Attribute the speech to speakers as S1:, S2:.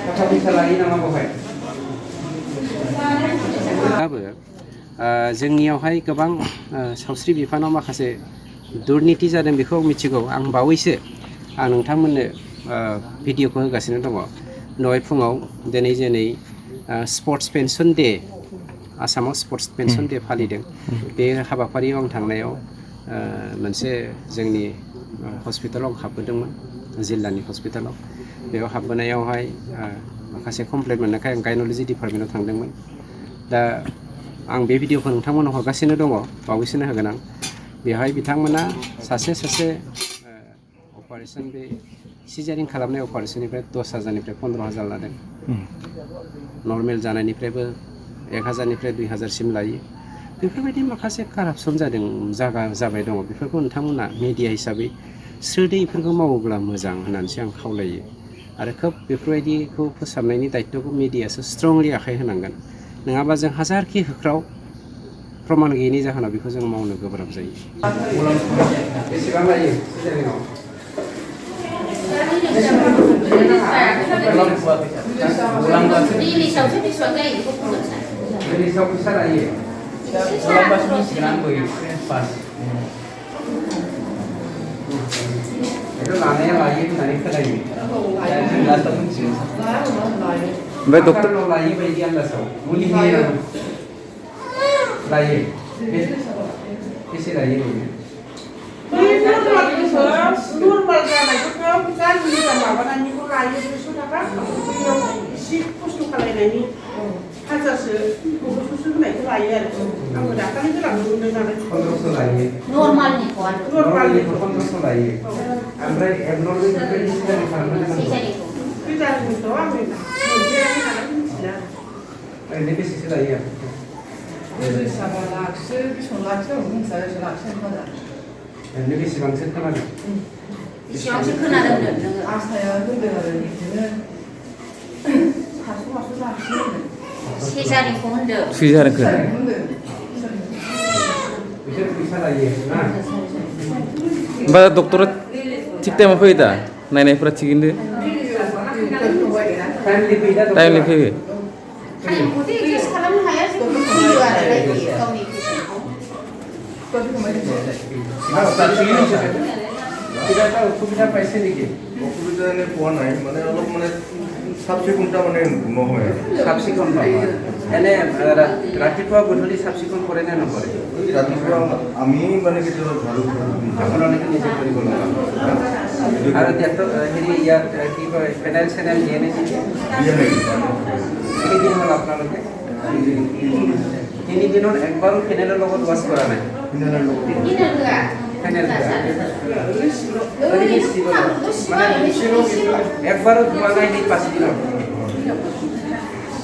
S1: थाखा फैसा लायो नामा बेवहाय? जोंनियावहाय गोबां सावस्रि बिफानाव माखासे दुर्नीति जादों बेखौ मिथिगौ आं बावैसो आं नोंथांमोननो भिडिअखौ होगासिनो दङ दहाय फुङाव दिनै स्पर्ट्स पेन्सन डे आसामाव स्पर्ट्स पेन्सन डे फालिदों बे हाबाफारियाव आं थांनायाव मोनसे जोंनि हस्पिटालाव हाबबोदोंमोन जिल्लानि हस्पिटालाव बेयाव हाबबोनायावहाय माखासे कमप्लेन मोननायखाय आं गायन'लजि डिपार्टमेन्टआव थांदोंमोन दा आं बे भिडिअखौ नोंथांमोननो हरगासिनो दङ बावैसोनो होगोन आं बेवहाय बिथांमोना सासे अपारेशन बे सिजारिं खालामनाय अपारेशननिफ्राय 10,000निफ्राय 15,000 लादों नर्मेल जानायनिफ्रायबो 1,000निफ्राय 2,000सिम लायो बेफोरबायदि माखासे कारापसन जाबाय दङ बेफोरखौ नोंथांमोना मिडिया हिसाबै स्रोदै बेफोरखौ मावोब्ला मोजां होननानैसो आं खावलायो आरो खोब बेफोरबायदिखौ फोसाबनायनि दायित्वखौ मिडियासो स्ट्रंलि आखाइ होनांगोन नङाबा जों हाजारखि होख्राव प्रमाण गैयैनि जाहोनाव बेखौ जों मावनो गोब्राब जायो बेसेबां लायो सिजारिंआव
S2: रिलिसावसो बेसेबां जायो बेखौ बुंगोन सार
S1: रिलिसाव फैसा लायो itu lainnya lagi dari kedai. Jadi datang sih. Baik dokter. Kalau lagi bagian dasar, muli dia lagi. Isi lagi ini. Normal kan itu kalau kita ini sama apa nih kok lagi itu sudah kan? Si pustu kalau ini susu itu lagi ya. Kamu datang itu langsung dengan kontrol lagi.
S2: Normal nih kan?
S1: Normal nih kontrol lagi. Andai abnormal itu kan bisa difarmasi. Bisa doang nih. Dia ini ada bisa. Ini bisa lagi ya.
S3: Jadi sama laksa, bisa laksa, mungkin saya laksa mana?
S1: Ini bisa bangsa kemana?
S2: Bisa kemana dengan?
S3: Saya itu dari ini. Masuk laksa.
S2: Sijaring konde.
S4: Sijaring konde.
S1: Bisa lagi.
S4: Mbak dokter cik tema apa itu? Nanya pernah cik ini? Time lebih.
S2: Kayak putih itu sekarang hanya sih video ada lagi kami
S1: tidak tahu sudah paisa dikit.
S5: অসুবিধা এনে পোৱা নাই মানে অলপ মানে চাফ চিকুণতা মানে নহয়
S1: চাফ চিকুণ নহয় এনে ৰাতিপুৱা গধূলি চাফ চিকুণ কৰে নে নকৰে
S5: ৰাতিপুৱা আমি মানে কেতিয়াবা ঝাৰু
S1: আপোনালোকে নিজে কৰিব লগা আৰু হেৰি ইয়াত কি কয় ফেনাইল চেনাইল দিয়ে নে কেইদিন হ'ল আপোনালোকে 3 দিনত একবাৰো ফেনাইলৰ লগত ৱাছ কৰা নাই
S5: ফেনাইলৰ লগত
S1: ফেনাইল একবাৰো ধোৱা নাই নি 5 দিনত